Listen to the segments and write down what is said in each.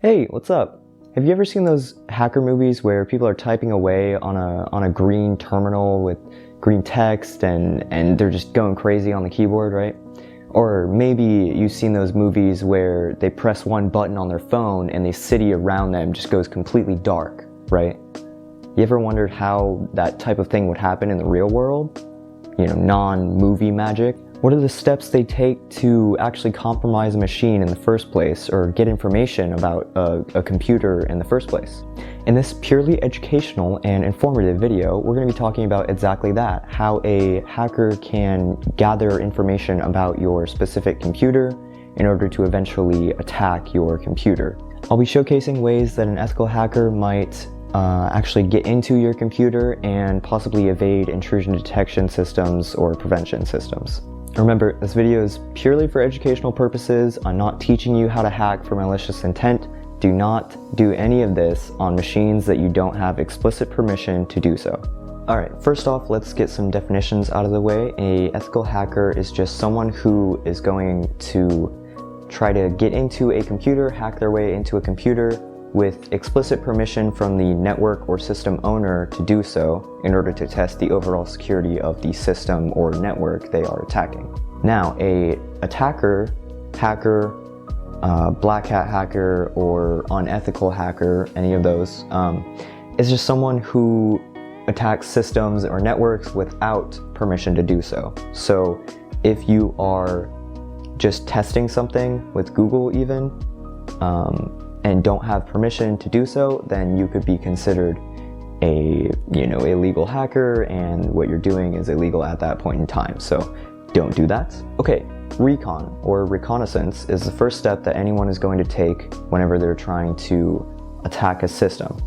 Hey, what's up? Have you ever seen those hacker movies where people are typing away on a green terminal with green text and they're just going crazy on the keyboard, right? Or maybe you've seen those movies where they press one button on their phone and the city around them just goes completely dark, right? You ever wondered how that type of thing would happen in the real world? You know, non-movie magic? What are the steps they take to actually compromise a machine in the first place or get information about a computer in the first place? In this purely educational and informative video, we're going to be talking about exactly that, how a hacker can gather information about your specific computer in order to eventually attack your computer. I'll be showcasing ways that an ethical hacker might actually get into your computer and possibly evade intrusion detection systems or prevention systems. Remember, this video is purely for educational purposes. I'm not teaching you how to hack for malicious intent. Do not do any of this on machines that you don't have explicit permission to do so. Alright, first off, let's get some definitions out of the way. An ethical hacker is just someone who is going to try to get into a computer, hack their way into a computer with explicit permission from the network or system owner to do so in order to test the overall security of the system or network they are attacking. Now, a attacker, hacker, black hat hacker, or unethical hacker, any of those, is just someone who attacks systems or networks without permission to do so. So if you are just testing something with Google even, and don't have permission to do so, then you could be considered a illegal hacker, and what you're doing is illegal at that point in time. So don't do that. Okay, recon or reconnaissance is the first step that anyone is going to take whenever they're trying to attack a system.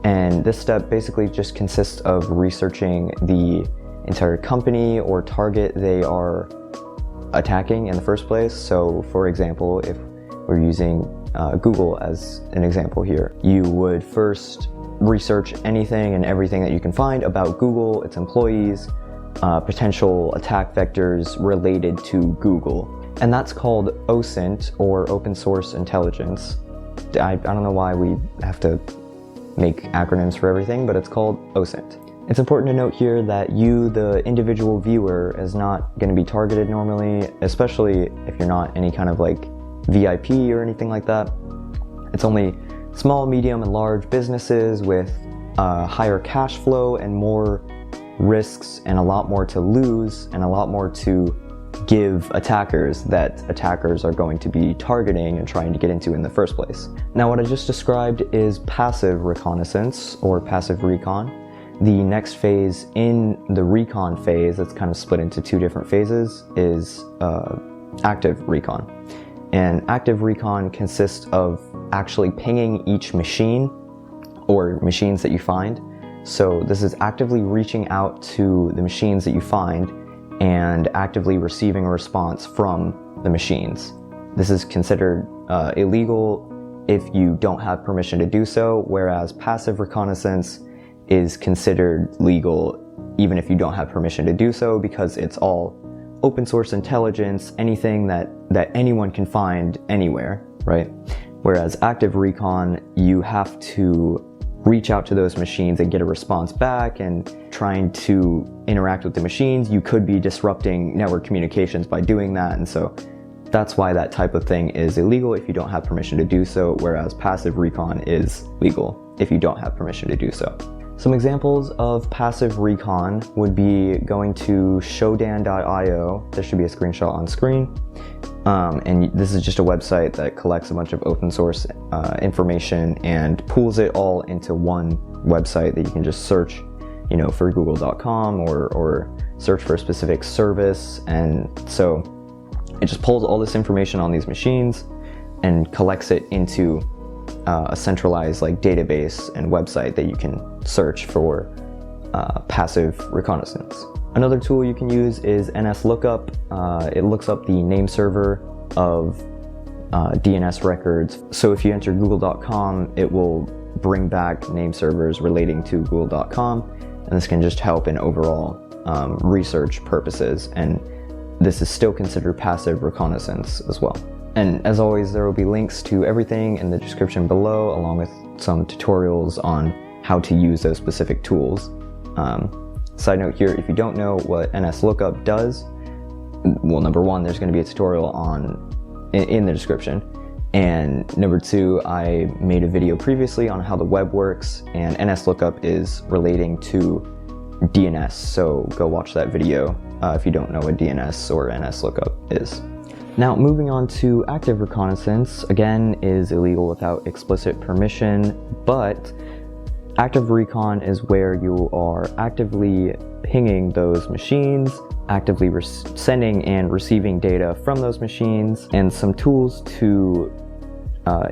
And this step basically just consists of researching the entire company or target they are attacking in the first place. So for example, if we're using Google as an example here, you would first research anything and everything that you can find about Google, its employees, potential attack vectors related to Google. And that's called OSINT, or open source intelligence. I don't know why we have to make acronyms for everything, but it's called OSINT. It's important to note here that you, the individual viewer, is not going to be targeted normally, especially if you're not any kind of like VIP or anything like that. It's only small, medium, and large businesses with higher cash flow and more risks and a lot more to lose and a lot more to give attackers that attackers are going to be targeting and trying to get into in the first place. Now, what I just described is passive reconnaissance or passive recon. The next phase in the recon phase, that's kind of split into two different phases, is active recon. And active recon consists of actually pinging each machine or machines that you find. So this is actively reaching out to the machines that you find and actively receiving a response from the machines. This is considered illegal if you don't have permission to do so, whereas passive reconnaissance is considered legal even if you don't have permission to do so, because it's all open source intelligence, anything that anyone can find anywhere, right? Whereas active recon, you have to reach out to those machines and get a response back, and trying to interact with the machines, you could be disrupting network communications by doing that, and so that's why that type of thing is illegal if you don't have permission to do so, whereas passive recon is legal if you don't have permission to do so. Some examples of passive recon would be going to showdan.io. There should be a screenshot on screen. And this is just a website that collects a bunch of open source information and pools it all into one website that you can just search, for google.com or search for a specific service. And so it just pulls all this information on these machines and collects it into a centralized database and website that you can search for passive reconnaissance. Another tool you can use is NSLOOKUP. It looks up the name server of DNS records. So if you enter google.com, it will bring back name servers relating to google.com, and this can just help in overall research purposes, and this is still considered passive reconnaissance as well. And as always, there will be links to everything in the description below, along with some tutorials on how to use those specific tools. Side note here, if you don't know what NSLOOKUP does, well, number one, there's going to be a tutorial in the description. And number two, I made a video previously on how the web works, and NSLOOKUP is relating to DNS, so go watch that video if you don't know what DNS or NSLOOKUP is. Now, moving on to active reconnaissance, again, is illegal without explicit permission, but active recon is where you are actively pinging those machines, actively sending and receiving data from those machines, and some tools to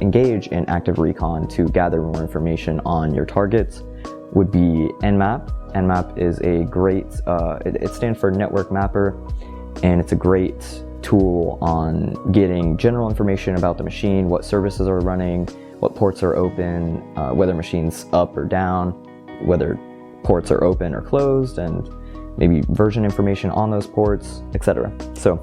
engage in active recon to gather more information on your targets would be Nmap. Nmap is a great, it stands for Network Mapper, and it's a great tool on getting general information about the machine, what services are running, what ports are open, whether machine's up or down, whether ports are open or closed, and maybe version information on those ports, etc. So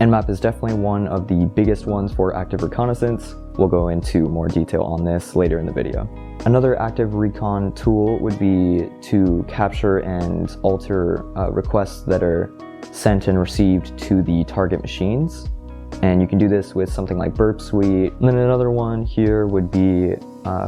Nmap is definitely one of the biggest ones for active reconnaissance. We'll go into more detail on this later in the video. Another active recon tool would be to capture and alter requests that are sent and received to the target machines. And you can do this with something like Burp Suite. And then another one here would be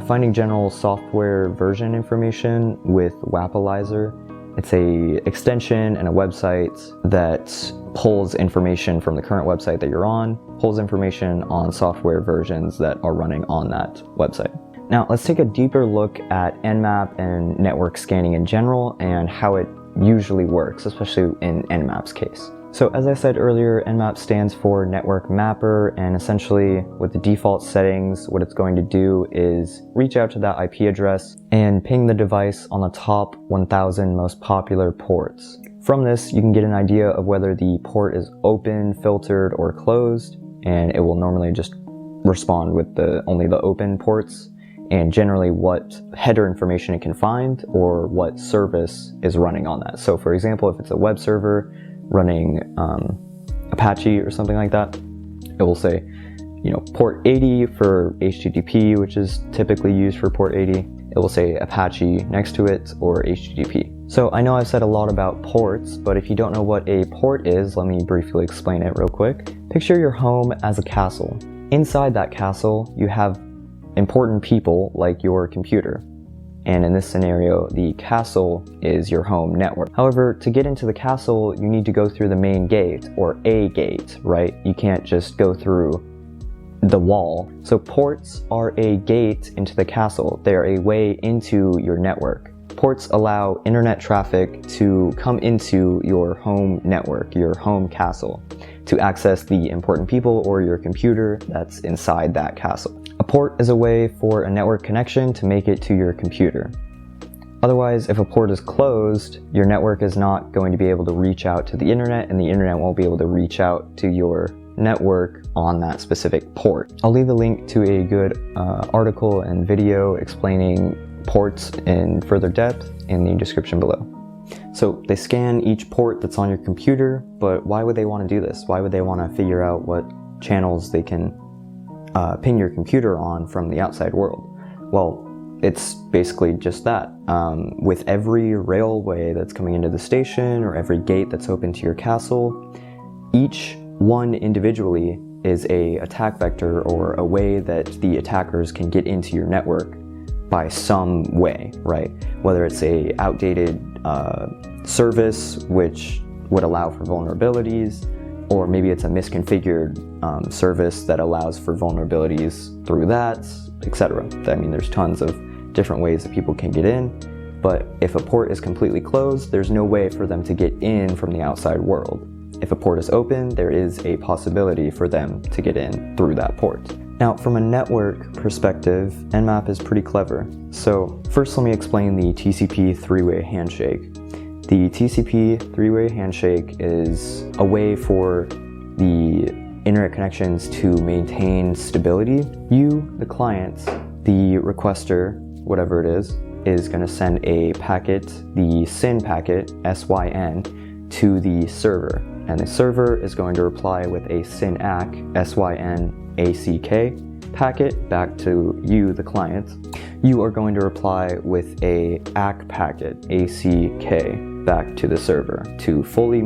finding general software version information with Wapalizer. It's a extension and a website that pulls information from the current website that you're on, pulls information on software versions that are running on that website. Now, let's take a deeper look at Nmap and network scanning in general and how it usually works, especially in Nmap's case. So as I said earlier, Nmap stands for Network Mapper, and essentially with the default settings, what it's going to do is reach out to that IP address and ping the device on the top 1000 most popular ports. From this, you can get an idea of whether the port is open, filtered, or closed, and it will normally just respond with only the open ports, and generally what header information it can find or what service is running on that. So for example, if it's a web server running Apache or something like that, it will say, port 80 for HTTP, which is typically used for port 80. It will say Apache next to it or HTTP. So I know I've said a lot about ports, but if you don't know what a port is, let me briefly explain it real quick. Picture your home as a castle. Inside that castle, you have important people like your computer. And in this scenario, the castle is your home network. However, to get into the castle, you need to go through the main gate, or a gate, right? You can't just go through the wall. So ports are a gate into the castle. They are a way into your network. Ports allow internet traffic to come into your home network, your home castle, to access the important people or your computer that's inside that castle. A port is a way for a network connection to make it to your computer. Otherwise, if a port is closed, your network is not going to be able to reach out to the internet, and the internet won't be able to reach out to your network on that specific port. I'll leave a link to a good article and video explaining ports in further depth in the description below. So they scan each port that's on your computer, but why would they want to do this? Why would they want to figure out what channels they can ping your computer on from the outside world? Well, it's basically just that. With every railway that's coming into the station or every gate that's open to your castle, each one individually is a attack vector or a way that the attackers can get into your network by some way, right? Whether it's a outdated service which would allow for vulnerabilities, or maybe it's a misconfigured service that allows for vulnerabilities through that, etc. I mean, there's tons of different ways that people can get in, but if a port is completely closed, there's no way for them to get in from the outside world. If a port is open, there is a possibility for them to get in through that port. Now, from a network perspective, Nmap is pretty clever. So first, let me explain the TCP three-way handshake. The TCP three-way handshake is a way for the internet connections to maintain stability. You, the client, the requester, whatever it is going to send a packet, the SYN packet, SYN, to the server. and the server is going to reply with a synack, SYNACK, packet back to you, the client. You are going to reply with a ACK packet, ACK, back to the server to fully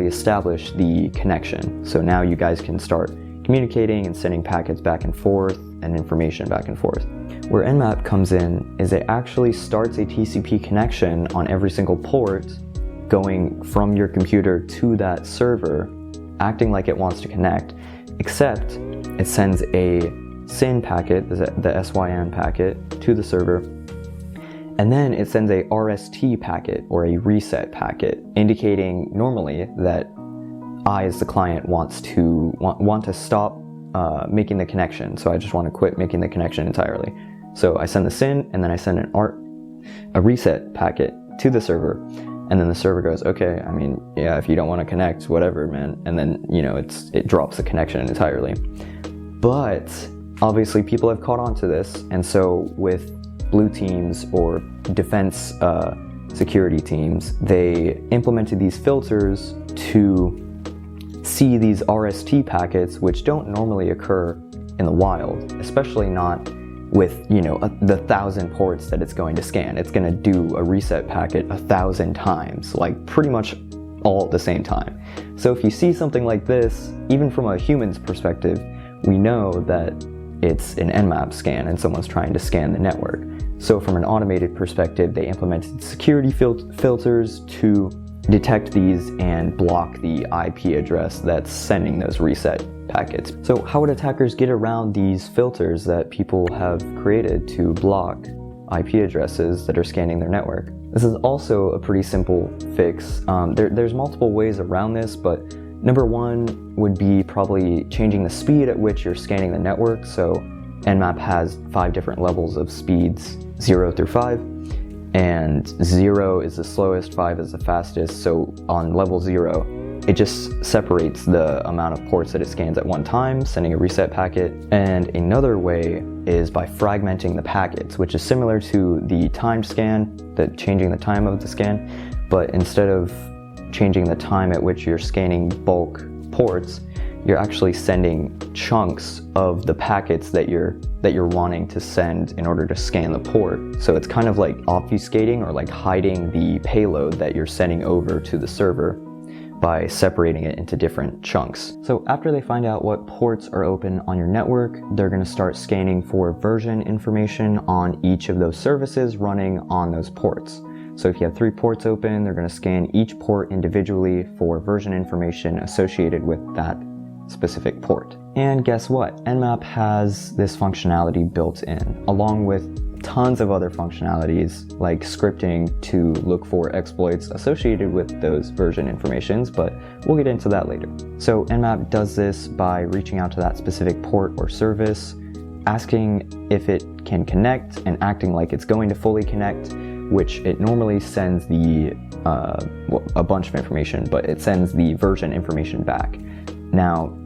establish the connection. So now you guys can start communicating and sending packets back and forth and information back and forth. Where Nmap comes in is it actually starts a TCP connection on every single port going from your computer to that server, acting like it wants to connect, except it sends a SYN packet, the SYN packet, to the server, and then it sends a RST packet, or a reset packet, indicating normally that I, as the client, want to stop making the connection. So I just want to quit making the connection entirely. So I send the SYN, and then I send a reset packet to the server, and then the server goes, okay, I mean, yeah, if you don't want to connect, whatever, man. And then, it drops the connection entirely. But obviously people have caught on to this, and so with blue teams or defense security teams, they implemented these filters to see these RST packets, which don't normally occur in the wild, especially not with, the 1,000 ports that it's going to scan. It's going to do a reset packet 1,000 times, like pretty much all at the same time. So if you see something like this, even from a human's perspective, we know that it's an Nmap scan and someone's trying to scan the network. So from an automated perspective, they implemented security filters to detect these and block the IP address that's sending those reset packets. So how would attackers get around these filters that people have created to block IP addresses that are scanning their network? This is also a pretty simple fix. There's multiple ways around this, but number one would be probably changing the speed at which you're scanning the network. So Nmap has 5 different levels of speeds, 0 through 5. And 0 is the slowest, 5 is the fastest. So on level 0, it just separates the amount of ports that it scans at one time, sending a reset packet. And another way is by fragmenting the packets, which is similar to the timed scan, changing the time of the scan. But instead of changing the time at which you're scanning bulk ports, you're actually sending chunks of the packets that you're wanting to send in order to scan the port. So it's kind of like obfuscating or like hiding the payload that you're sending over to the server by separating it into different chunks. So after they find out what ports are open on your network, they're going to start scanning for version information on each of those services running on those ports. So if you have 3 ports open, they're going to scan each port individually for version information associated with that specific port. And guess what? Nmap has this functionality built in, along with tons of other functionalities like scripting to look for exploits associated with those version informations, but we'll get into that later. So Nmap does this by reaching out to that specific port or service, asking if it can connect and acting like it's going to fully connect, which it normally sends a bunch of information, but it sends the version information back. Now,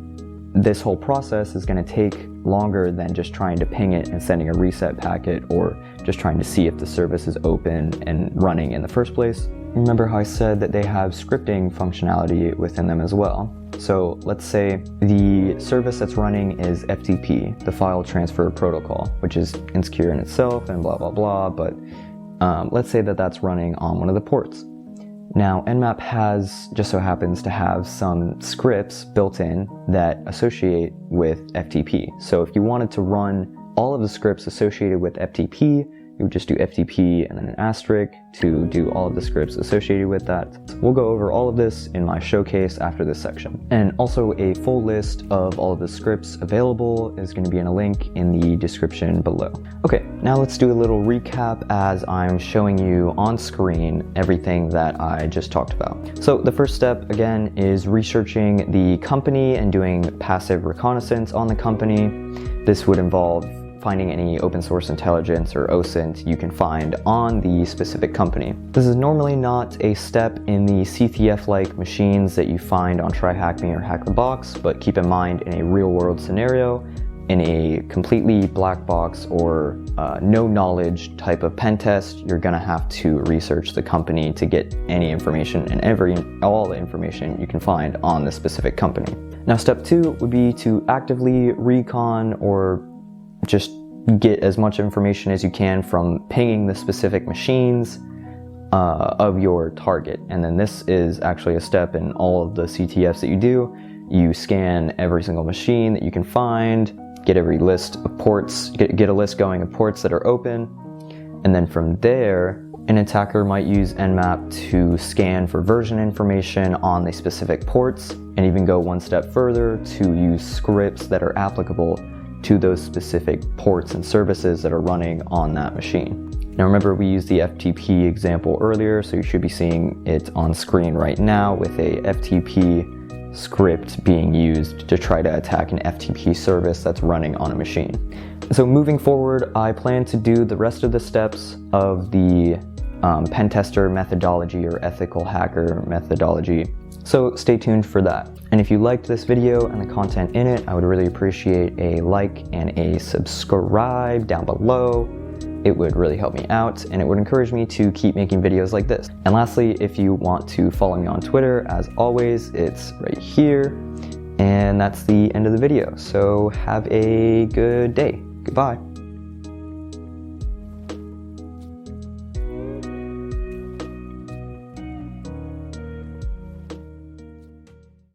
this whole process is going to take longer than just trying to ping it and sending a reset packet, or just trying to see if the service is open and running in the first place. Remember how I said that they have scripting functionality within them as well. So let's say the service that's running is FTP, the file transfer protocol, which is insecure in itself and blah, blah, blah, but let's say that that's running on one of the ports. Now, Nmap just so happens to have some scripts built in that associate with FTP. So if you wanted to run all of the scripts associated with FTP, you would just do FTP and then an asterisk to do all of the scripts associated with that. We'll go over all of this in my showcase after this section. And also a full list of all of the scripts available is going to be in a link in the description below. Okay, now let's do a little recap as I'm showing you on screen everything that I just talked about. So the first step, again, is researching the company and doing passive reconnaissance on the company. This would involve finding any open source intelligence or OSINT you can find on the specific company. This is normally not a step in the CTF-like machines that you find on TryHackMe or HackTheBox, but keep in mind in a real-world scenario, in a completely black box or no knowledge type of pen test, you're gonna have to research the company to get any information and all the information you can find on the specific company. Now, step 2 would be to actively recon or just get as much information as you can from pinging the specific machines of your target. And then this is actually a step in all of the CTFs that you do. You scan every single machine that you can find, get every list of ports, get a list going of ports that are open, and then from there, an attacker might use Nmap to scan for version information on the specific ports, and even go one step further to use scripts that are applicable to those specific ports and services that are running on that machine. Now remember, we used the FTP example earlier, so you should be seeing it on screen right now with a FTP script being used to try to attack an FTP service that's running on a machine. So moving forward, I plan to do the rest of the steps of the pen tester methodology or ethical hacker methodology. So stay tuned for that. And if you liked this video and the content in it, I would really appreciate a like and a subscribe down below. It would really help me out, and it would encourage me to keep making videos like this. And lastly, if you want to follow me on Twitter, as always, it's right here. And that's the end of the video. So have a good day. Goodbye.